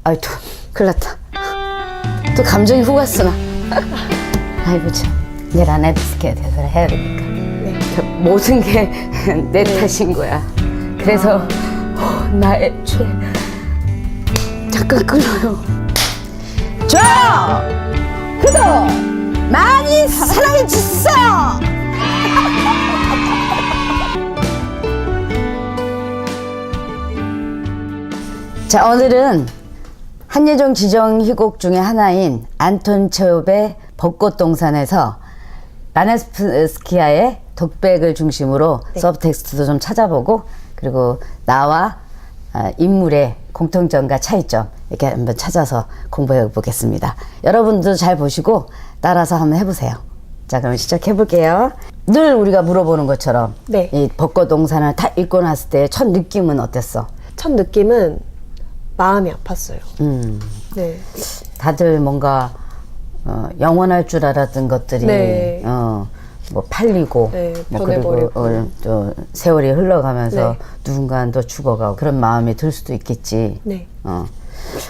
아이, 또, 큰일 났다. 또 감정이 훅 왔어, 나. 아이고, 참. 이제 라나이프스키에 대해서 해야 되니까. 네. 모든 게 내 탓인 거야. 그래서, 나의 죄. 잠깐 끊어요. 좋아요! 구독! 많이 사랑해주세요! 자, 오늘은 한예종 지정 희곡 중에 하나인 안톤 체홉의 벚꽃동산에서 라나이프스키아의 독백을 중심으로 네. 서브텍스트도 좀 찾아보고, 그리고 나와 인물의 공통점과 차이점 이렇게 한번 찾아서 공부해 보겠습니다. 여러분도 잘 보시고 따라서 한번 해보세요. 자, 그럼 시작해 볼게요. 늘 우리가 물어보는 것처럼 네. 이 벚꽃동산을 다 읽고 났을 때 첫 느낌은 어땠어? 첫 느낌은 마음이 아팠어요. 네. 다들 뭔가 영원할 줄 알았던 것들이 네. 뭐 팔리고 네, 뭐 그리고 변해버리고. 또 세월이 흘러가면서 네. 누군가는 또 죽어가고 그런 마음이 들 수도 있겠지. 네.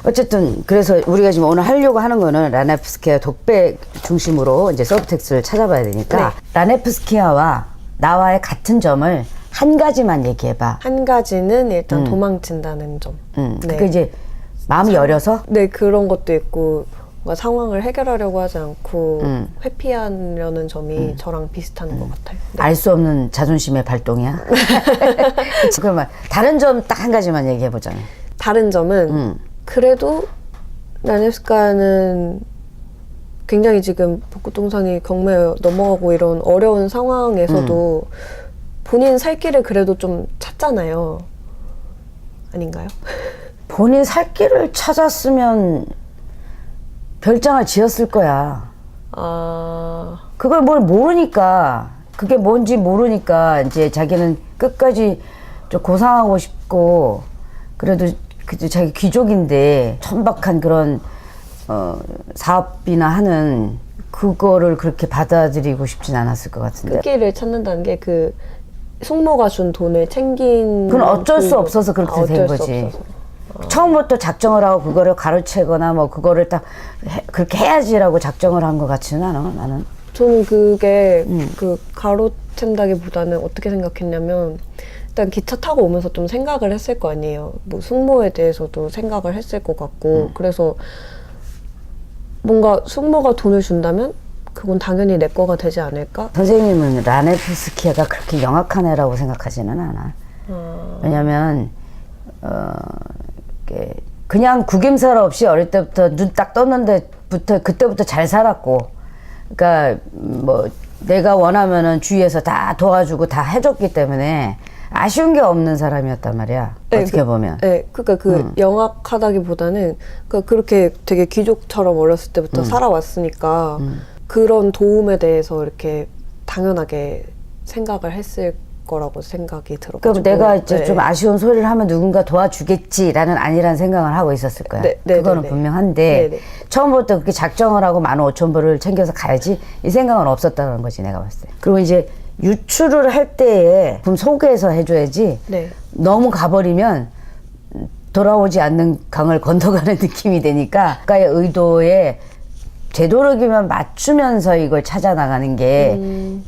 어쨌든 그래서 우리가 지금 오늘 하려고 하는 거는 라나이프스키아 독백 중심으로 이제 서브텍스트를 찾아봐야 되니까 네. 라나이프스키아와 나와의 같은 점을 한 가지만 얘기해봐. 한 가지는 일단 도망친다는 점. 그러니까 이제 마음이 여려서 네, 그런 것도 있고 뭔가 상황을 해결하려고 하지 않고 회피하려는 점이 저랑 비슷한 것 같아요. 네. 알 수 없는 자존심의 발동이야. 그러면 다른 점 딱 한 가지만 얘기해보자. 다른 점은 그래도 라나이프스키아는 굉장히 지금 벚꽃동산이 경매에 넘어가고 이런 어려운 상황에서도 본인 살 길을 그래도 좀 찾잖아요. 아닌가요? 본인 살 길을 찾았으면 별장을 지었을 거야. 그걸 뭘 모르니까, 그게 뭔지 모르니까 이제 자기는 끝까지 좀 고상하고 싶고, 그래도 자기 귀족인데 천박한 그런 사업이나 하는 그거를 그렇게 받아들이고 싶진 않았을 것 같은데. 끝길을 찾는다는 게 그 숙모가 준 돈을 챙긴. 그건 어쩔 수 없어서 그렇게 된 어쩔 수 거지. 없어서. 처음부터 작정을 하고 그거를 가로채거나 뭐 그거를 딱 그렇게 해야지라고 작정을 한 것 같지는 않아, 나는. 저는 그게 그 가로챈다기보다는 어떻게 생각했냐면 일단 기차 타고 오면서 좀 생각을 했을 거 아니에요. 뭐 숙모에 대해서도 생각을 했을 것 같고 그래서 뭔가 숙모가 돈을 준다면 그건 당연히 내 거가 되지 않을까? 선생님은 라나이프스키아가 그렇게 영악한 애라고 생각하지는 않아. 왜냐면 그냥 구김살 없이 어릴 때부터 눈 딱 떴는데부터 그때부터 잘 살았고, 그러니까 뭐 내가 원하면은 주위에서 다 도와주고 다 해줬기 때문에 아쉬운 게 없는 사람이었단 말이야. 네, 어떻게 보면. 네, 그러니까 그 영악하다기보다는 그렇게 되게 귀족처럼 어렸을 때부터 살아왔으니까 그런 도움에 대해서 이렇게 당연하게 생각을 했을 거라고 생각이 들었고. 그럼 내가 이제 좀 아쉬운 소리를 하면 누군가 도와주겠지라는 아니란 생각을 하고 있었을 거야. 그거는 분명한데 처음부터 그렇게 작정을 하고 15,000불을 챙겨서 가야지 이 생각은 없었다는 거지, 내가 봤을 때. 그리고 이제 유출을 할 때에 그럼 소개해서 해줘야지. 네. 너무 가버리면 돌아오지 않는 강을 건너가는 느낌이 되니까 아까의 의도에 되도록이면 맞추면서 이걸 찾아 나가는 게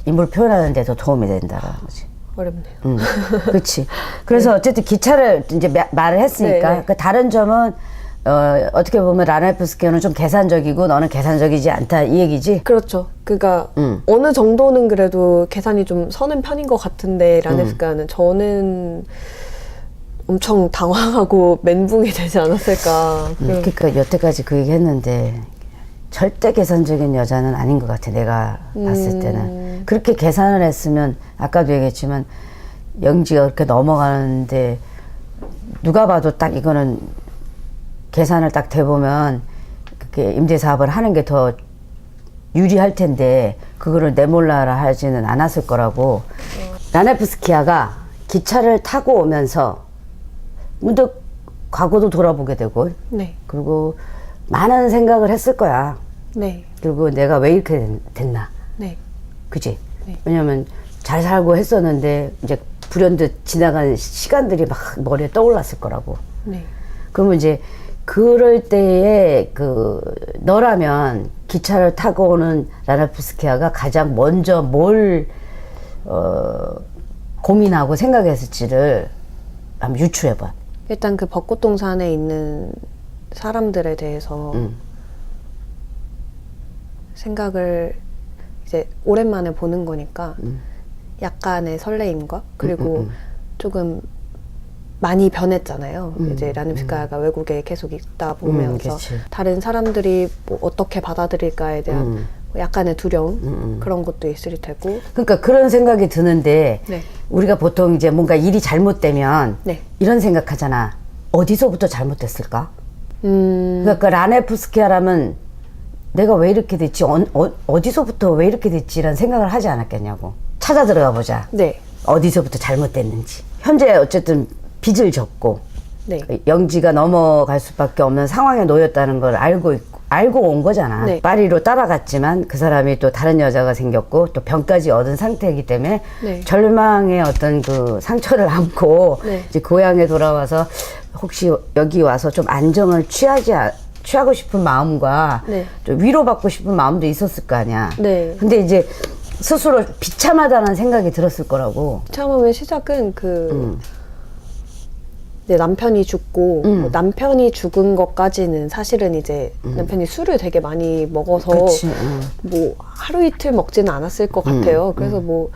인물 표현하는 데 더 도움이 된다라는 거지. 어렵네요. 그렇지. 그래서 어쨌든 기차를 이제 말을 했으니까 네. 그 다른 점은 어떻게 보면 라나이프스키아는 좀 계산적이고 너는 계산적이지 않다 이 얘기지. 그렇죠. 그러니까 어느 정도는 그래도 계산이 좀 서는 편인 것 같은데 라나이프스키아는 저는 엄청 당황하고 멘붕이 되지 않았을까. 그러니까 여태까지 그 얘기 했는데 절대 계산적인 여자는 아닌 것 같아, 내가 봤을 때는. 그렇게 계산을 했으면 아까도 얘기했지만 영지가 그렇게 넘어가는데 누가 봐도 딱 이거는 계산을 딱 대보면 그렇게 임대사업을 하는 게 더 유리할 텐데 그거를 내몰라라 하지는 않았을 거라고. 라나이프스키아가 기차를 타고 오면서 문득 과거도 돌아보게 되고, 네. 그리고 많은 생각을 했을 거야. 네. 그리고 내가 왜 이렇게 됐나. 네. 그치? 네. 왜냐면 잘 살고 했었는데 이제 불현듯 지나간 시간들이 막 머리에 떠올랐을 거라고. 네. 그러면 이제 그럴 때에 너라면 기차를 타고 오는 라나프스키아가 가장 먼저 뭘 고민하고 생각했을지를 한번 유추해봐. 일단 그 벚꽃동산에 있는 사람들에 대해서 생각을 이제 오랜만에 보는 거니까 약간의 설레임과 그리고 조금 많이 변했잖아요. 이제 라나프스키아가 외국에 계속 있다 보면서 다른 사람들이 뭐 어떻게 받아들일까에 대한 약간의 두려움 그런 것도 있을 테고. 그러니까 그런 생각이 드는데 네. 우리가 보통 이제 뭔가 일이 잘못되면 네. 이런 생각하잖아. 어디서부터 잘못됐을까? 그러니까 라네프스키아라면 내가 왜 이렇게 됐지? 어디서부터 왜 이렇게 됐지라는 생각을 하지 않았겠냐고. 찾아 들어가 보자. 네. 어디서부터 잘못됐는지. 현재 어쨌든 빚을 졌고 네. 영지가 넘어갈 수밖에 없는 상황에 놓였다는 걸 알고 온 거잖아. 네. 파리로 따라갔지만 그 사람이 또 다른 여자가 생겼고 또 병까지 얻은 상태이기 때문에 네. 절망의 어떤 그 상처를 안고 네. 이제 고향에 돌아와서 혹시 여기 와서 좀 안정을 취하고 싶은 마음과 네. 좀 위로받고 싶은 마음도 있었을 거 아니야. 네. 근데 이제 스스로 비참하다는 생각이 들었을 거라고. 처음에 시작은 이제 남편이 죽고 뭐 남편이 죽은 것까지는 사실은 이제 남편이 술을 되게 많이 먹어서 그치, 뭐 하루 이틀 먹지는 않았을 것 같아요. 그래서 뭐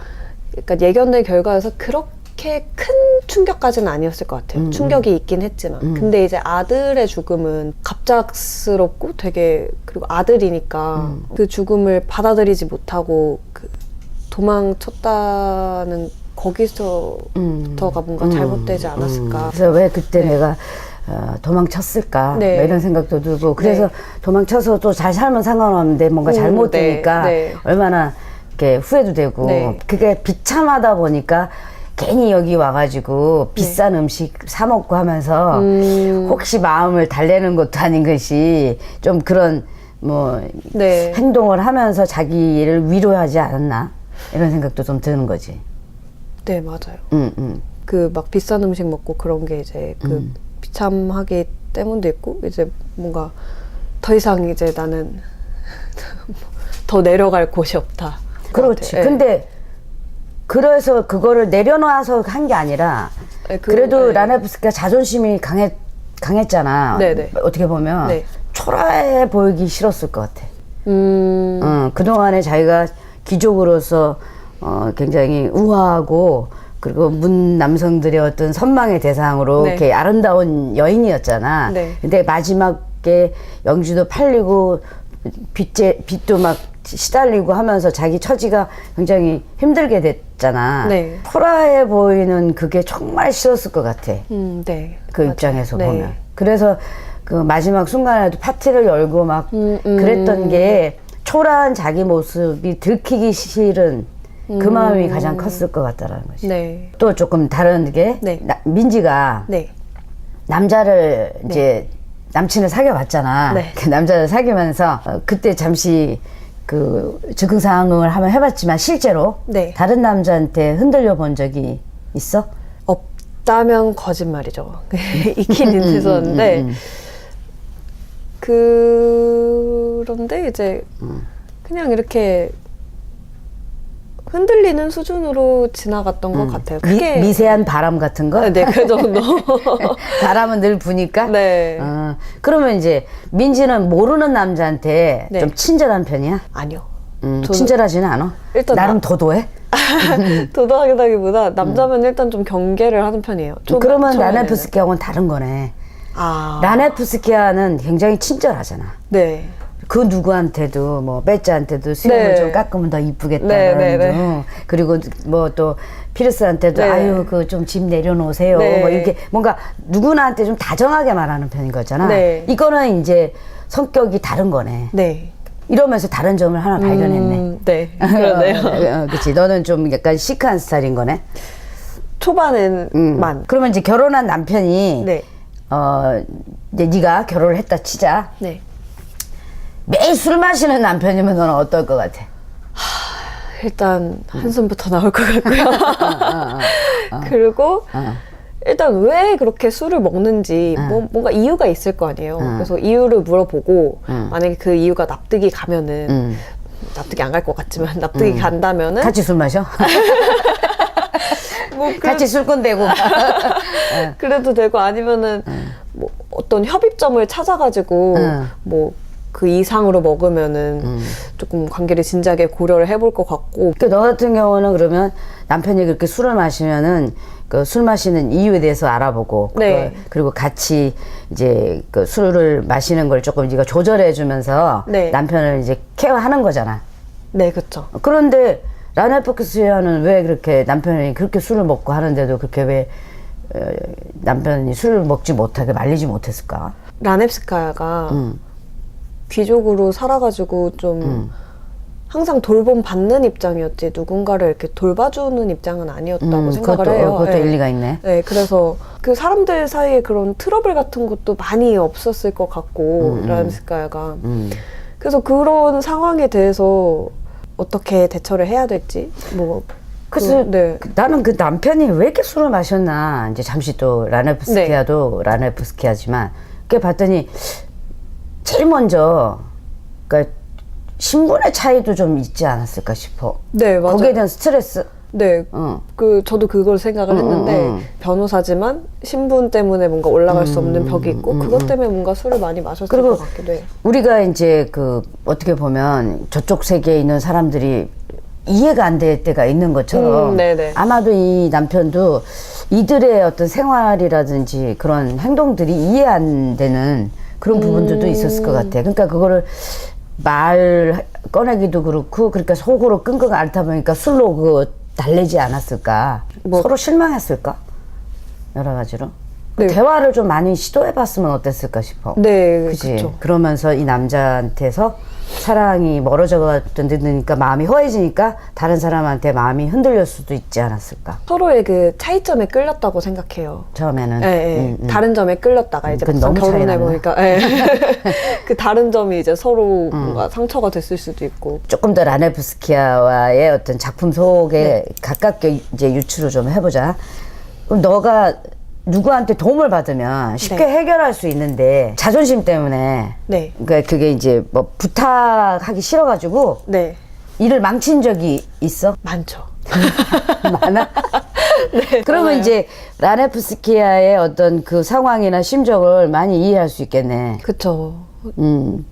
그러니까 예견의 결과여서 그렇게 큰 충격까지는 아니었을 것 같아요. 충격이 있긴 했지만 근데 이제 아들의 죽음은 갑작스럽고 되게 그리고 아들이니까 그 죽음을 받아들이지 못하고 그 도망쳤다는 거기서부터가 뭔가 잘못되지 않았을까. 그래서 왜 그때 내가 도망쳤을까 네. 뭐 이런 생각도 들고 그래서 네. 도망쳐서 또 잘 살면 상관없는데 뭔가 잘못되니까 네. 네. 얼마나 이렇게 후회도 되고 네. 그게 비참하다 보니까 괜히 여기 와가지고 비싼 음식 사 먹고 하면서 혹시 마음을 달래는 것도 아닌 것이 좀 그런 뭐 네. 행동을 하면서 자기를 위로하지 않았나 이런 생각도 좀 드는 거지. 네, 맞아요. 그 막 비싼 음식 먹고 그런 게 이제 그 비참하기 때문도 있고 이제 뭔가 더 이상 이제 나는 더 내려갈 곳이 없다. 그렇지. 네. 근데 그래서 그거를 내려놔서 한 게 아니라 네, 그래도 네. 라나프스키가 자존심이 강했잖아. 네네. 어떻게 보면 네. 초라해 보이기 싫었을 것 같아. 그동안에 자기가 귀족으로서 굉장히 우아하고 그리고 문 남성들의 어떤 선망의 대상으로 네. 이렇게 아름다운 여인이었잖아. 네. 근데 마지막에 영주도 팔리고 빚도 막 시달리고 하면서 자기 처지가 굉장히 힘들게 됐잖아. 네. 초라해 보이는 그게 정말 싫었을 것 같아. 네. 그 맞아요. 입장에서 네. 보면. 그래서 그 마지막 순간에도 파티를 열고 막 그랬던 게 초라한 자기 모습이 들키기 싫은 그 마음이 가장 컸을 것 같다라는 거지. 네. 또 조금 다른 게 네. 민지가 네. 남자를 이제 남친을 사귀어봤잖아. 네. 그 남자를 사귀면서 그때 잠시 그 즉흥상응을 한번 해봤지만 실제로 네. 다른 남자한테 흔들려 본 적이 있어? 없다면 거짓말이죠. 있긴 있었는데 그런데 이제 그냥 이렇게 흔들리는 수준으로 지나갔던 것 같아요. 크게 미세한 바람 같은 거? 네, 그 정도. 바람은 늘 부니까? 네. 그러면 이제 민지는 모르는 남자한테 네. 좀 친절한 편이야? 아니요. 친절하지는 않아? 일단 나름 도도해? 도도하기보다 남자면 일단 좀 경계를 하는 편이에요. 그러면 처음에는. 라네프스키하고는 다른 거네. 아. 라네프스키아는 굉장히 친절하잖아. 네. 그 누구한테도 뭐 빼짜한테도 수염을 네. 좀 깎으면 더 이쁘겠다는 네, 네, 네. 둥. 그리고 뭐 또 피르스한테도 네. 아유 그 좀 집 내려놓으세요. 네. 뭐 이렇게 뭔가 누구나한테 좀 다정하게 말하는 편인 거잖아. 네. 이거는 이제 성격이 다른 거네. 네. 이러면서 다른 점을 하나 발견했네. 네. 그러네요. 그렇지. 너는 좀 약간 시크한 스타일인 거네. 초반엔만. 그러면 이제 결혼한 남편이 네. 이제 네가 결혼을 했다 치자. 네. 매일 술 마시는 남편이면 너는 어떨 것 같아? 일단 한숨부터 나올 것 같고요. 그리고 일단 왜 그렇게 술을 먹는지 뭔가 이유가 있을 거 아니에요. 그래서 이유를 물어보고 만약에 그 이유가 납득이 가면은 납득이 안 갈 것 같지만 납득이 간다면은 같이 술 마셔? 뭐 같이 술꾼 되고. 그래도 되고 아니면은 뭐 어떤 협의점을 찾아가지고 뭐 그 이상으로 먹으면은 조금 관계를 진지하게 고려를 해볼 것 같고. 너 같은 경우는 그러면 남편이 그렇게 술을 마시면은 그 술 마시는 이유에 대해서 알아보고 네. 그리고 같이 이제 그 술을 마시는 걸 조금 네가 조절해 주면서 네. 남편을 이제 케어하는 거잖아. 네, 그렇죠. 그런데 라네프스키아는 왜 그렇게 남편이 그렇게 술을 먹고 하는데도 그렇게 왜 남편이 술을 먹지 못하게 말리지 못했을까? 라넵스카야가 귀족으로 살아가지고 좀 항상 돌봄 받는 입장이었지 누군가를 이렇게 돌봐주는 입장은 아니었다고 생각을 해요. 그것도 네. 일리가 있네. 네, 그래서 그 사람들 사이에 그런 트러블 같은 것도 많이 없었을 것 같고 라넵스카야가 그래서 그런 상황에 대해서 어떻게 대처를 해야 될지 뭐 그래서 네. 나는 그 남편이 왜 이렇게 술을 마셨나 이제 잠시 또 라네프스키아도 라네프스키아지만 그게 봤더니 제일 먼저 그러니까 신분의 차이도 좀 있지 않았을까 싶어. 네, 맞아요. 거기에 대한 스트레스. 네, 저도 그걸 생각을 했는데 변호사지만 신분 때문에 뭔가 올라갈 수 없는 벽이 있고 그것 때문에 뭔가 술을 많이 마셨을 것 같기도 해요. 우리가 이제 그 어떻게 보면 저쪽 세계에 있는 사람들이 이해가 안 될 때가 있는 것처럼 네네. 아마도 이 남편도 이들의 어떤 생활이라든지 그런 행동들이 이해 안 되는 그런 부분들도 있었을 것 같아. 그러니까 그거를 말 꺼내기도 그렇고 그러니까 속으로 끙끙 앓다 보니까 술로 그 달래지 않았을까. 뭐. 서로 실망했을까. 여러 가지로. 네. 대화를 좀 많이 시도해봤으면 어땠을까 싶어. 네, 그치? 그렇죠. 그러면서 이 남자한테서 사랑이 멀어져 가니까 마음이 허해지니까 다른 사람한테 마음이 흔들릴 수도 있지 않았을까. 서로의 그 차이점에 끌렸다고 생각해요. 처음에는. 네, 다른 점에 끌렸다가 이제 그건 막상 너무 차이 결혼해 나네. 보니까 그 다른 점이 이제 서로 뭔가 상처가 됐을 수도 있고. 조금 더 라네프스키아와의 어떤 작품 속에 가깝게 이제 유추를 좀 해보자. 그럼 너가 누구한테 도움을 받으면 쉽게 해결할 수 있는데 자존심 때문에 네. 그러니까 그게 이제 뭐 부탁하기 싫어가지고 네, 일을 망친 적이 있어? 많죠. 많아? 네, 그러면 많아요. 이제 라네프스키아의 어떤 그 상황이나 심정을 많이 이해할 수 있겠네. 그쵸. 음,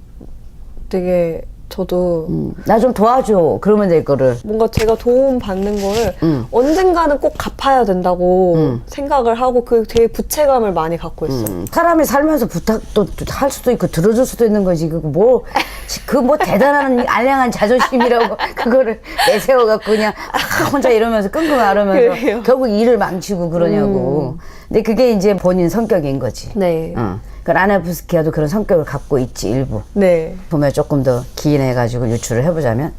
되게 저도 나 좀 도와줘. 그러면 될 거를. 뭔가 제가 도움 받는 거를 언젠가는 꼭 갚아야 된다고 생각을 하고 그 되게 부채감을 많이 갖고 있어요. 사람이 살면서 부탁도 할 수도 있고 들어줄 수도 있는 거지. 그 뭐 대단한 알량한 자존심이라고 그거를 내세워갖고 그냥 혼자 이러면서 끙끙 앓으면서 그래요. 결국 일을 망치고 그러냐고. 근데 그게 이제 본인 성격인 거지. 네. 그 라네프스키아도 그런 성격을 갖고 있지 일부. 네. 보면 조금 더 기인해가지고 유추를 해보자면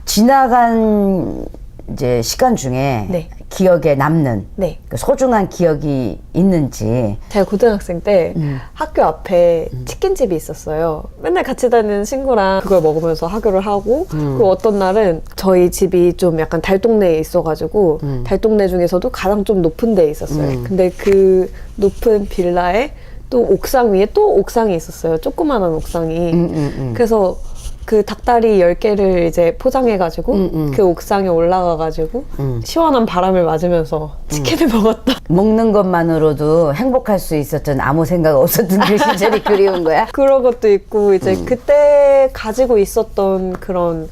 지나간 이제 시간 중에 네. 기억에 남는 네. 그 소중한 기억이 있는지. 제가 고등학생 때 학교 앞에 치킨집이 있었어요. 맨날 같이 다니는 친구랑 그걸 먹으면서 학교를 하고 그리고 어떤 날은 저희 집이 좀 약간 달동네에 있어가지고 달동네 중에서도 가장 좀 높은 데에 있었어요. 근데 그 높은 빌라에 또 옥상 위에 또 옥상이 있었어요. 조그마한 옥상이. 그래서 그 닭다리 10개를 이제 포장해가지고 그 옥상에 올라가가지고 시원한 바람을 맞으면서 치킨을 먹었다. 먹는 것만으로도 행복할 수 있었던 아무 생각 없었던 그 시절이 그리운 거야? 그런 것도 있고 이제 그때 가지고 있었던 그런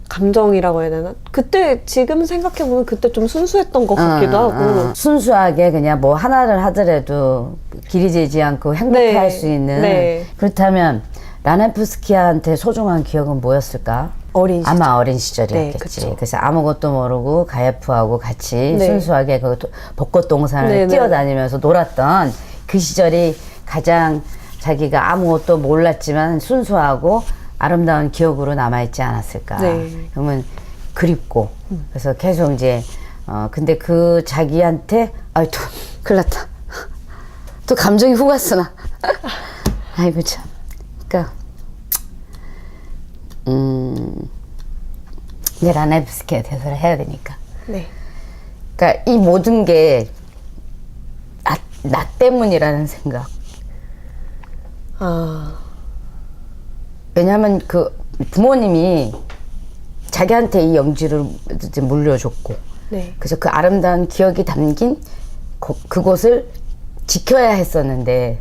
감정이라고 해야 되나? 그때 지금 생각해보면 그때 좀 순수했던 것 같기도 하고 순수하게 그냥 뭐 하나를 하더라도 길이 재지 않고 행복해할 네. 수 있는. 네. 그렇다면 라네프스키아한테 소중한 기억은 뭐였을까? 어린 시절. 아마 어린 시절이었겠지. 네, 그쵸. 그래서 아무것도 모르고 가예프하고 같이 네. 순수하게 그 벚꽃 동산을 네, 네. 뛰어다니면서 놀았던 그 시절이 가장 자기가 아무것도 몰랐지만 순수하고 아름다운 기억으로 남아있지 않았을까. 네. 그러면 그립고 그래서 계속 이제 근데 그 자기한테 또 큰일 났다. 또 감정이 훅 왔어 나. 아이고 참. 그러니까 이제 라네프스키아 대사를 해야 되니까. 네. 그러니까 이 모든 게 나 때문이라는 생각. 아, 왜냐하면 그 부모님이 자기한테 이 영지를 이제 물려줬고, 네. 그래서 그 아름다운 기억이 담긴 그곳을 지켜야 했었는데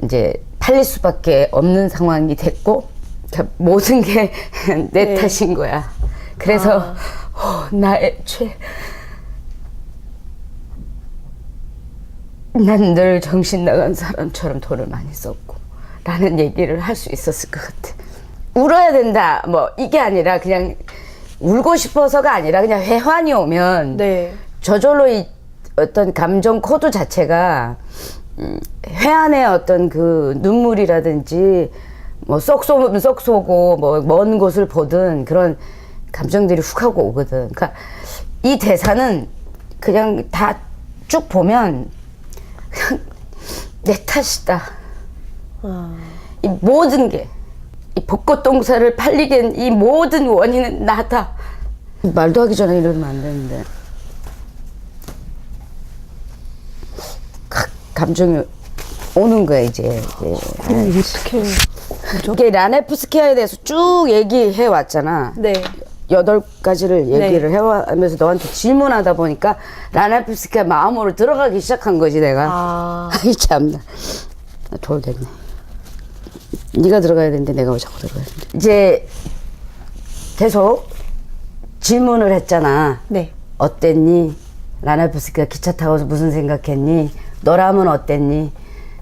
이제 팔릴 수밖에 없는 상황이 됐고, 그러니까 모든 게 내 네. 탓인 거야. 그래서 나의 죄. 난 늘 정신 나간 사람처럼 돈을 많이 썼고 라는 얘기를 할 수 있었을 것 같아. 울어야 된다 뭐 이게 아니라 그냥 울고 싶어서가 아니라 그냥 회환이 오면 네. 저절로 이 어떤 감정 코드 자체가 회한의 어떤 그 눈물이라든지 뭐 쏙 쏘면 쏙 쏘고 뭐 먼 곳을 보든 그런 감정들이 훅 하고 오거든. 그러니까 이 대사는 그냥 다 쭉 보면 그냥 내 탓이다. 이 모든 게 이 벚꽃 동산을 팔리게 한 이 모든 원인은 나다. 말도 하기 전에 이러면 안 되는데. 감정이 오는 거야 이제. 어떻게? 이게 라네프스키아에 대해서 쭉 얘기해 왔잖아. 네. 8가지를 얘기를 해와면서 너한테 질문하다 보니까 라네프스키아 마음으로 들어가기 시작한 거지 내가. 아이 참나. 나 돌겠네. 네가 들어가야 되는데 내가 왜 자꾸 들어가야 되는데. 이제 계속 질문을 했잖아. 네. 어땠니? 라네프스키아 기차 타고서 무슨 생각했니? 너라면 어땠니?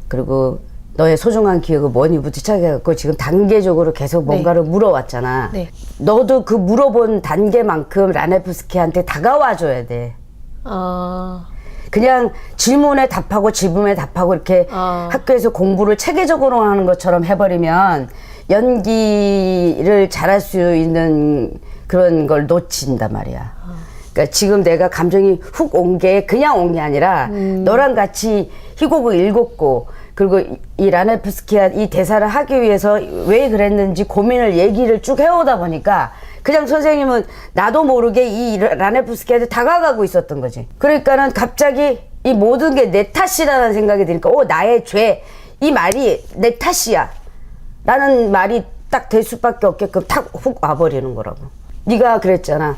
그리고 너의 소중한 기억은 뭐니?부터 시작해갖고 지금 단계적으로 계속 뭔가를 물어왔잖아. 네. 너도 그 물어본 단계만큼 라네프스키한테 다가와줘야 돼. 아, 그냥 질문에 답하고 질문에 답하고 이렇게 학교에서 공부를 체계적으로 하는 것처럼 해버리면 연기를 잘할 수 있는 그런 걸 놓친단 말이야. 그러니까 지금 내가 감정이 훅 온 게 그냥 온 게 아니라 너랑 같이 희곡을 읽었고 그리고 이 라네프스키아 이 대사를 하기 위해서 왜 그랬는지 고민을 얘기를 쭉 해오다 보니까 그냥 선생님은 나도 모르게 이 라네프스키아한테 다가가고 있었던 거지. 그러니까는 갑자기 이 모든 게 내 탓이라는 생각이 드니까 나의 죄, 이 말이 내 탓이야 라는 말이 딱 될 수밖에 없게끔 탁 훅 와버리는 거라고. 네가 그랬잖아.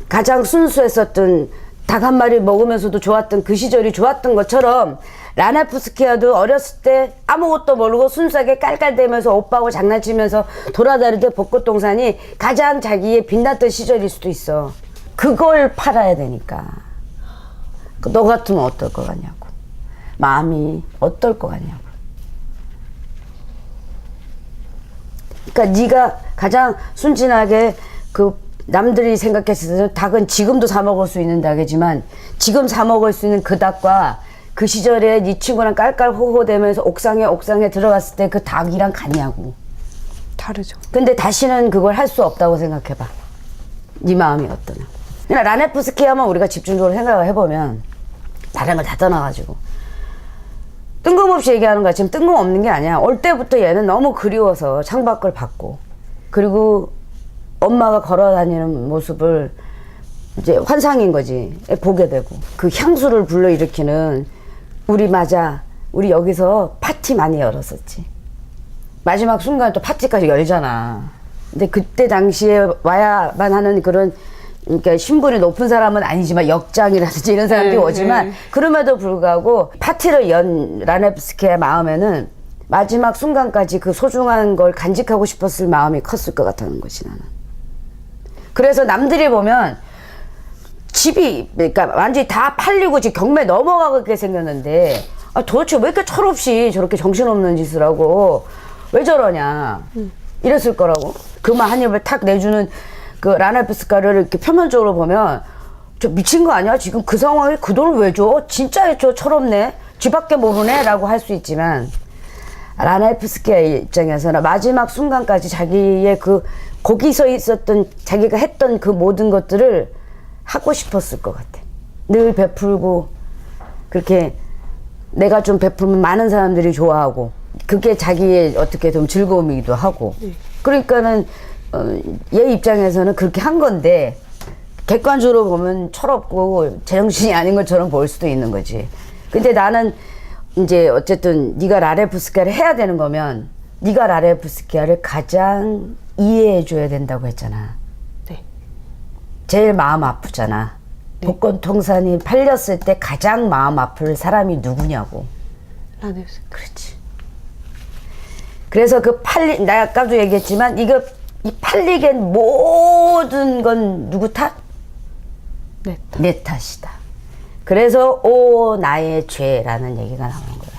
가장 순수했었던 닭 한 마리 먹으면서도 좋았던 그 시절이 좋았던 것처럼 라네프스키아도 어렸을 때 아무것도 모르고 순수하게 깔깔대면서 오빠하고 장난치면서 돌아다닐 때 벚꽃동산이 가장 자기의 빛났던 시절일 수도 있어. 그걸 팔아야 되니까. 너 같으면 어떨 것 같냐고. 마음이 어떨 것 같냐고. 그러니까 네가 가장 순진하게 그 남들이 생각했을 때 닭은 지금도 사 먹을 수 있는 닭이지만 지금 사 먹을 수 있는 그 닭과 그 시절에 네 친구랑 깔깔 호호대면서 옥상에 들어갔을 때 그 닭이랑 같냐고. 다르죠. 근데 다시는 그걸 할 수 없다고 생각해봐. 네 마음이 어떠냐. 그냥 라네프스키아만 우리가 집중적으로 생각을 해보면 다른 걸 다 떠나가지고 뜬금없이 얘기하는 거야. 지금 뜬금없는 게 아니야. 올 때부터 얘는 너무 그리워서 창밖을 봤고 그리고 엄마가 걸어다니는 모습을 이제 환상인 거지. 보게 되고 그 향수를 불러일으키는 우리 여기서 파티 많이 열었었지. 마지막 순간 또 파티까지 열잖아. 근데 그때 당시에 와야만 하는 그런 그러니까 신분이 높은 사람은 아니지만 역장이라든지 이런 사람들이 오지만 그럼에도 불구하고 파티를 연 라네프스키의 마음에는 마지막 순간까지 그 소중한 걸 간직하고 싶었을 마음이 컸을 것 같다는 거지 나는. 그래서 남들이 보면 집이 그러니까 완전히 다 팔리고 지금 경매 넘어가게 생겼는데 도대체 왜 이렇게 철없이 저렇게 정신없는 짓을 하고 왜 저러냐 이랬을 거라고. 그 말 한 입을 탁 내주는 그 라네프스키아를 이렇게 표면적으로 보면 저 미친 거 아니야? 지금 그 상황에 그 돈을 왜 줘? 진짜 저 철없네? 쥐밖에 모르네? 라고 할 수 있지만 라네프스키아 입장에서는 마지막 순간까지 자기의 그 거기서 있었던 자기가 했던 그 모든 것들을 하고 싶었을 것 같아. 늘 베풀고 그렇게 내가 좀 베풀면 많은 사람들이 좋아하고 그게 자기의 어떻게 좀 즐거움이기도 하고 그러니까는 얘 입장에서는 그렇게 한 건데 객관적으로 보면 철없고 제정신이 아닌 것처럼 보일 수도 있는 거지. 근데 나는 이제 어쨌든 네가 라레프스키아를 해야 되는 거면 네가 라레프스키아를 가장 이해해 줘야 된다고 했잖아. 네. 제일 마음 아프잖아. 네. 복권 통산이 팔렸을 때 가장 마음 아플 사람이 누구냐고. 라네프스키. 그렇지. 그래서 내가 아까도 얘기했지만 이 팔리겐 모든 건 누구 탓? 네. 내 탓이다. 그래서 오 나의 죄라는 얘기가 나오는 거야.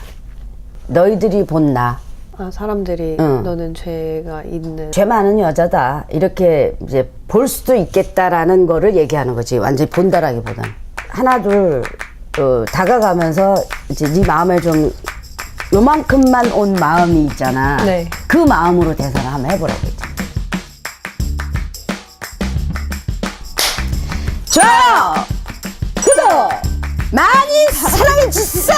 너희들이 본 나, 아, 사람들이 응. 너는 죄가 있는. 죄 많은 여자다 이렇게 이제 볼 수도 있겠다라는 거를 얘기하는 거지. 완전히 본다라기보단 하나 둘 다가가면서 이제 네 마음에 좀 요만큼만 온 마음이 있잖아. 네. 그 마음으로 대사를 한번 해보라고 했지. 좋아요, 구독 많이 사랑해 주세요.